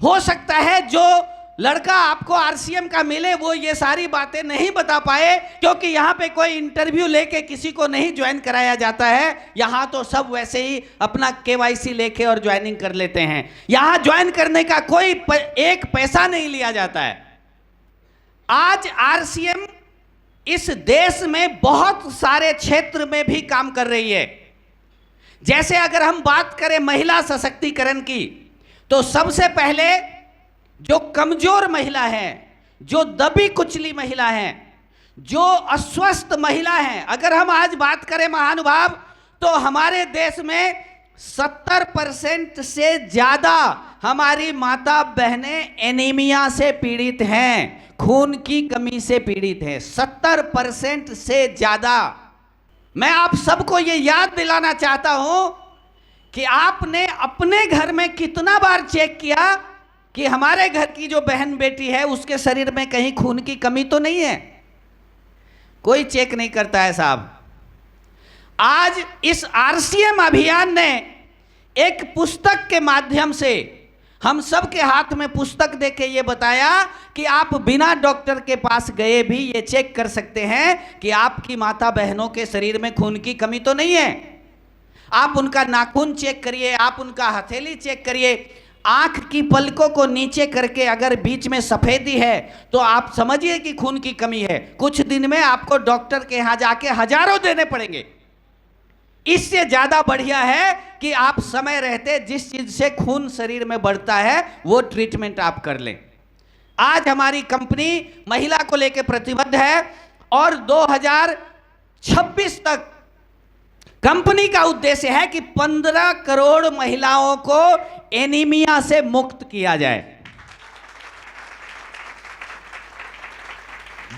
हो सकता है जो लड़का आपको आरसीएम का मिले वो ये सारी बातें नहीं बता पाए, क्योंकि यहाँ पे कोई इंटरव्यू लेके किसी को नहीं ज्वाइन कराया जाता है। यहाँ तो सब वैसे ही अपना केवाईसी लेके और ज्वाइनिंग कर लेते हैं। यहाँ ज्वाइन करने का कोई एक पैसा नहीं लिया जाता है। आज आरसीएम इस देश में बहुत सारे क्षेत्र में भी काम कर रही है। जैसे अगर हम बात करें महिला सशक्तिकरण की, तो सबसे पहले जो कमजोर महिला है, जो दबी कुचली महिला है, जो अस्वस्थ महिला है, अगर हम आज बात करें महानुभाव, तो हमारे देश में 70% से ज्यादा हमारी माता बहनें एनीमिया से पीड़ित हैं, खून की कमी से पीड़ित हैं। 70% से ज्यादा। मैं आप सबको ये याद दिलाना चाहता हूं कि आपने अपने घर में कितना बार चेक किया कि हमारे घर की जो बहन बेटी है उसके शरीर में कहीं खून की कमी तो नहीं है? कोई चेक नहीं करता है साहब। आज इस आरसीएम अभियान ने एक पुस्तक के माध्यम से हम सब के हाथ में पुस्तक देके ये बताया कि आप बिना डॉक्टर के पास गए भी ये चेक कर सकते हैं कि आपकी माता बहनों के शरीर में खून की कमी तो नहीं है। आप उनका नाखून चेक करिए, आप उनका हथेली चेक करिए, आंख की पलकों को नीचे करके अगर बीच में सफेदी है तो आप समझिए कि खून की कमी है। कुछ दिन में आपको डॉक्टर के यहां जाके हजारों देने पड़ेंगे। इससे ज्यादा बढ़िया है कि आप समय रहते जिस चीज से खून शरीर में बढ़ता है वो ट्रीटमेंट आप कर लें। आज हमारी कंपनी महिला को लेकर प्रतिबद्ध है और 2026 तक कंपनी का उद्देश्य है कि 15 करोड़ महिलाओं को एनीमिया से मुक्त किया जाए।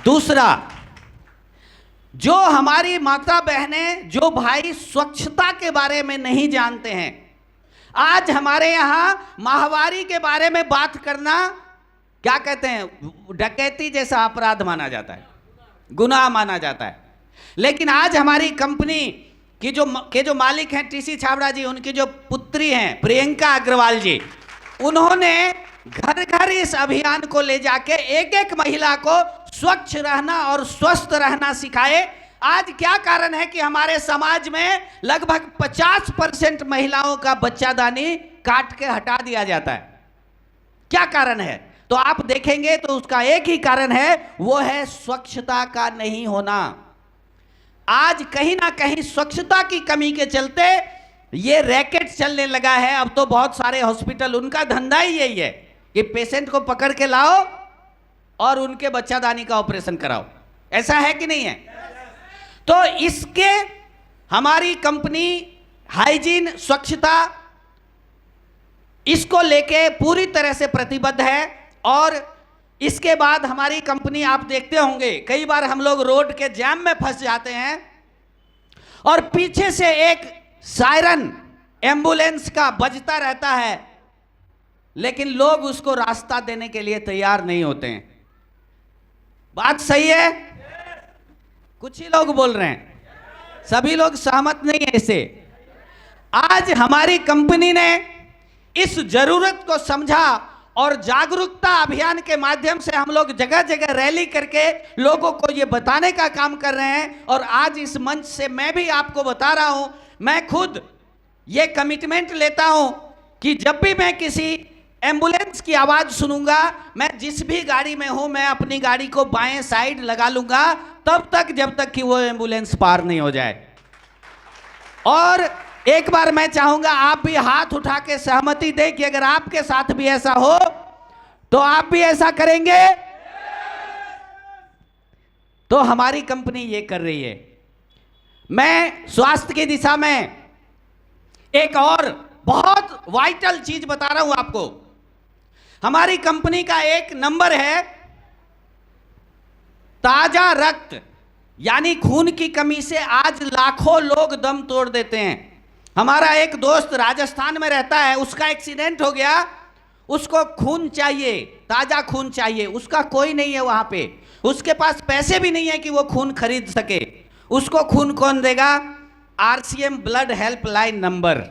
दूसरा, जो हमारी माता बहनें, जो भाई स्वच्छता के बारे में नहीं जानते हैं, आज हमारे यहां माहवारी के बारे में बात करना क्या कहते हैं, डकैती जैसा अपराध माना जाता है, गुनाह माना जाता है। लेकिन आज हमारी कंपनी कि जो मालिक हैं टीसी छाबड़ा जी, उनकी जो पुत्री हैं प्रियंका अग्रवाल जी, उन्होंने घर घर इस अभियान को ले जाके एक एक महिला को स्वच्छ रहना और स्वस्थ रहना सिखाए। आज क्या कारण है कि हमारे समाज में लगभग 50% महिलाओं का बच्चादानी काट के हटा दिया जाता है? क्या कारण है? तो आप देखेंगे तो उसका एक ही कारण है, वो है स्वच्छता का नहीं होना। आज कहीं ना कहीं स्वच्छता की कमी के चलते ये रैकेट चलने लगा है। अब तो बहुत सारे हॉस्पिटल, उनका धंधा ही यही है कि पेशेंट को पकड़ के लाओ और उनके बच्चादानी का ऑपरेशन कराओ। ऐसा है कि नहीं है? तो इसके हमारी कंपनी हाइजीन, स्वच्छता, इसको लेके पूरी तरह से प्रतिबद्ध है। और इसके बाद हमारी कंपनी, आप देखते होंगे कई बार हम लोग रोड के जाम में फंस जाते हैं और पीछे से एक सायरन एम्बुलेंस का बजता रहता है, लेकिन लोग उसको रास्ता देने के लिए तैयार नहीं होते हैं। बात सही है? कुछ ही लोग बोल रहे हैं, सभी लोग सहमत नहीं है इससे। आज हमारी कंपनी ने इस जरूरत को समझा और जागरूकता अभियान के माध्यम से हम लोग जगह जगह रैली करके लोगों को ये बताने का काम कर रहे हैं। और आज इस मंच से मैं भी आपको बता रहा हूं, मैं खुद ये कमिटमेंट लेता हूं कि जब भी मैं किसी एम्बुलेंस की आवाज सुनूंगा, मैं जिस भी गाड़ी में हूं, मैं अपनी गाड़ी को बाएं साइड लगा लूंगा तब तक जब तक कि वो एम्बुलेंस पार नहीं हो जाए। और एक बार मैं चाहूंगा आप भी हाथ उठा के सहमति दें कि अगर आपके साथ भी ऐसा हो तो आप भी ऐसा करेंगे। तो हमारी कंपनी ये कर रही है। मैं स्वास्थ्य की दिशा में एक और बहुत वाइटल चीज बता रहा हूं आपको। हमारी कंपनी का एक नंबर है ताजा रक्त, यानी खून की कमी से आज लाखों लोग दम तोड़ देते हैं। हमारा एक दोस्त राजस्थान में रहता है, उसका एक्सीडेंट हो गया, उसको खून चाहिए, ताजा खून चाहिए, उसका कोई नहीं है वहां पे, उसके पास पैसे भी नहीं है कि वो खून खरीद सके। उसको खून कौन देगा? RCM blood helpline number.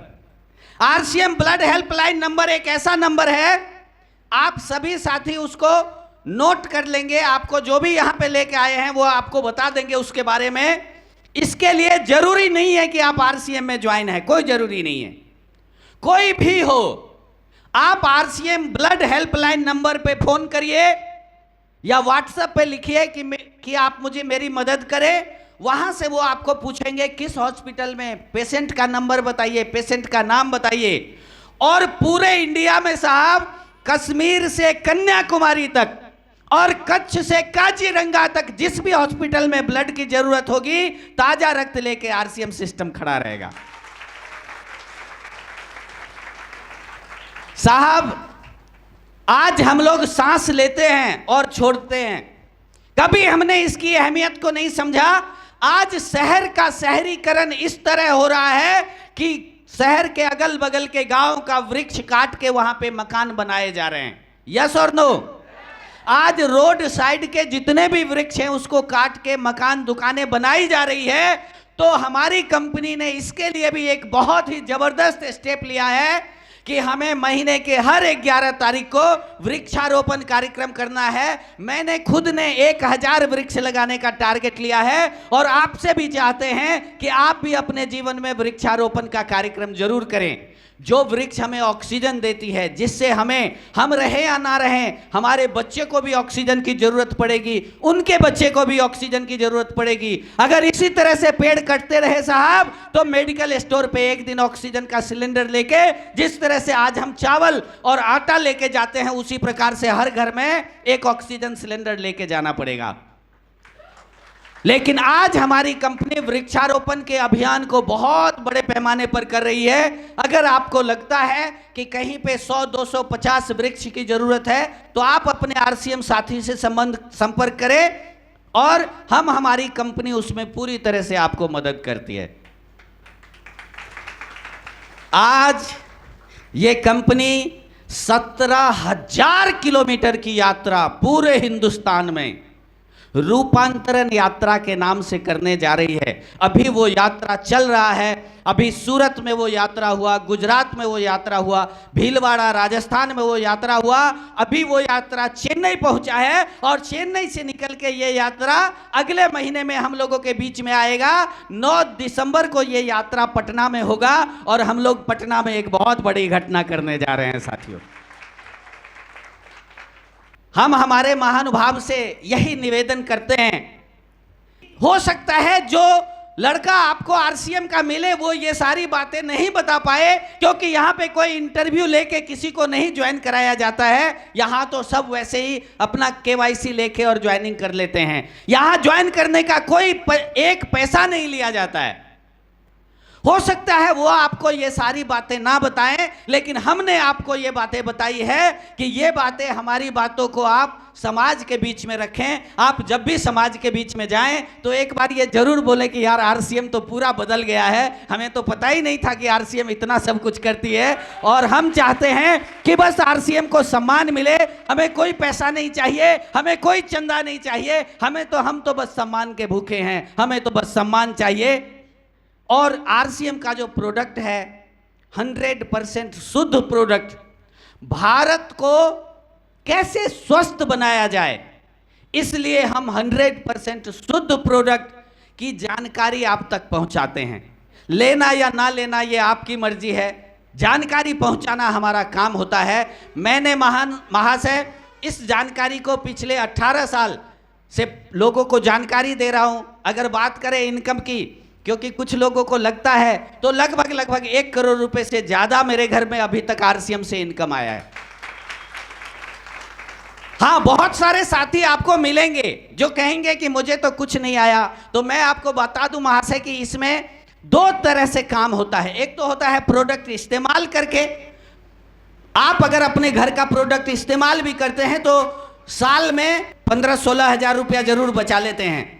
RCM blood helpline number एक ऐसा नंबर है, आप सभी साथी उसको नोट कर लेंगे। आपको जो भी यहां पे लेके आए हैं वो आपको बता देंगे उसके बारे में। इसके लिए जरूरी नहीं है कि आप आरसीएम में ज्वाइन है, कोई जरूरी नहीं है। कोई भी हो, आप आरसीएम ब्लड हेल्पलाइन नंबर पे फोन करिए या व्हाट्सएप पे लिखिए कि आप मुझे मेरी मदद करें। वहां से वो आपको पूछेंगे किस हॉस्पिटल में, पेशेंट का नंबर बताइए, पेशेंट का नाम बताइए। और पूरे इंडिया में साहब, कश्मीर से कन्याकुमारी तक और कच्छ से काजीरंगा तक जिस भी हॉस्पिटल में ब्लड की जरूरत होगी, ताजा रक्त लेके आरसीएम सिस्टम खड़ा रहेगा। साहब, आज हम लोग सांस लेते हैं और छोड़ते हैं, कभी हमने इसकी अहमियत को नहीं समझा। आज शहर का शहरीकरण इस तरह हो रहा है कि शहर के अगल बगल के गांव का वृक्ष काट के वहां पे मकान बनाए जा रहे हैं। यस और नो? आज रोड साइड के जितने भी वृक्ष हैं उसको काट के मकान, दुकानें बनाई जा रही है। तो हमारी कंपनी ने इसके लिए भी एक बहुत ही जबरदस्त स्टेप लिया है कि हमें महीने के हर 11 तारीख को वृक्षारोपण कार्यक्रम करना है। मैंने खुद ने 1000 वृक्ष लगाने का टारगेट लिया है और आपसे भी चाहते हैं कि आप भी अपने जीवन में वृक्षारोपण का कार्यक्रम जरूर करें। जो वृक्ष हमें ऑक्सीजन देती है, जिससे हम रहे या ना रहे, हमारे बच्चे को भी ऑक्सीजन की जरूरत पड़ेगी, उनके बच्चे को भी ऑक्सीजन की जरूरत पड़ेगी। अगर इसी तरह से पेड़ कटते रहे साहब, तो मेडिकल स्टोर पे एक दिन ऑक्सीजन का सिलेंडर लेके, जिस तरह से आज हम चावल और आटा लेके जाते हैं, उसी प्रकार से हर घर में एक ऑक्सीजन सिलेंडर लेके जाना पड़ेगा। लेकिन आज हमारी कंपनी वृक्षारोपण के अभियान को बहुत बड़े पैमाने पर कर रही है। अगर आपको लगता है कि कहीं पे 100, 250 वृक्ष की जरूरत है, तो आप अपने आरसीएम साथी से संपर्क करें और हमारी कंपनी उसमें पूरी तरह से आपको मदद करती है। आज ये कंपनी 17,000 किलोमीटर की यात्रा पूरे हिंदुस्तान में रूपांतरण यात्रा के नाम से करने जा रही है। अभी वो यात्रा चल रहा है। अभी सूरत में वो यात्रा हुआ, गुजरात में वो यात्रा हुआ, भीलवाड़ा राजस्थान में वो यात्रा हुआ। अभी वो यात्रा चेन्नई पहुंचा है और चेन्नई से निकल के ये यात्रा अगले महीने में हम लोगों के बीच में आएगा। 9 दिसंबर को ये यात्रा पटना में होगा और हम लोग पटना में एक बहुत बड़ी घटना करने जा रहे हैं साथियों। हम हमारे महानुभाव से यही निवेदन करते हैं, हो सकता है जो लड़का आपको आरसीएम का मिले वो ये सारी बातें नहीं बता पाए, क्योंकि यहाँ पे कोई इंटरव्यू लेके किसी को नहीं ज्वाइन कराया जाता है। यहाँ तो सब वैसे ही अपना केवाईसी लेके और ज्वाइनिंग कर लेते हैं। यहाँ ज्वाइन करने का कोई एक पैसा नहीं लिया जाता है। हो सकता है वो आपको ये सारी बातें ना बताएं, लेकिन हमने आपको ये बातें बताई है कि ये बातें, हमारी बातों को आप समाज के बीच में रखें। आप जब भी समाज के बीच में जाएं तो एक बार ये जरूर बोले कि यार आरसीएम तो पूरा बदल गया है, हमें तो पता ही नहीं था कि आरसीएम इतना सब कुछ करती है। और हम चाहते हैं कि बस आरसीएम को सम्मान मिले, हमें कोई पैसा नहीं चाहिए, हमें कोई चंदा नहीं चाहिए, हम तो बस सम्मान के भूखे हैं, हमें तो बस सम्मान चाहिए। और आरसीएम का जो प्रोडक्ट है 100% शुद्ध प्रोडक्ट, भारत को कैसे स्वस्थ बनाया जाए, इसलिए हम 100% शुद्ध प्रोडक्ट की जानकारी आप तक पहुंचाते हैं। लेना या ना लेना ये आपकी मर्जी है, जानकारी पहुंचाना हमारा काम होता है। मैंने महाशय इस जानकारी को पिछले 18 साल से लोगों को जानकारी दे रहा हूं। अगर बात करें इनकम की, क्योंकि कुछ लोगों को लगता है, तो लगभग 1 करोड़ रुपए से ज्यादा मेरे घर में अभी तक आरसीएम से इनकम आया है। हाँ, बहुत सारे साथी आपको मिलेंगे जो कहेंगे कि मुझे तो कुछ नहीं आया। तो मैं आपको बता दूं महाशय कि इसमें 2 तरह से काम होता है। एक तो होता है प्रोडक्ट इस्तेमाल करके, आप अगर अपने घर का प्रोडक्ट इस्तेमाल भी करते हैं तो साल में 15-16 हजार रुपया जरूर बचा लेते हैं।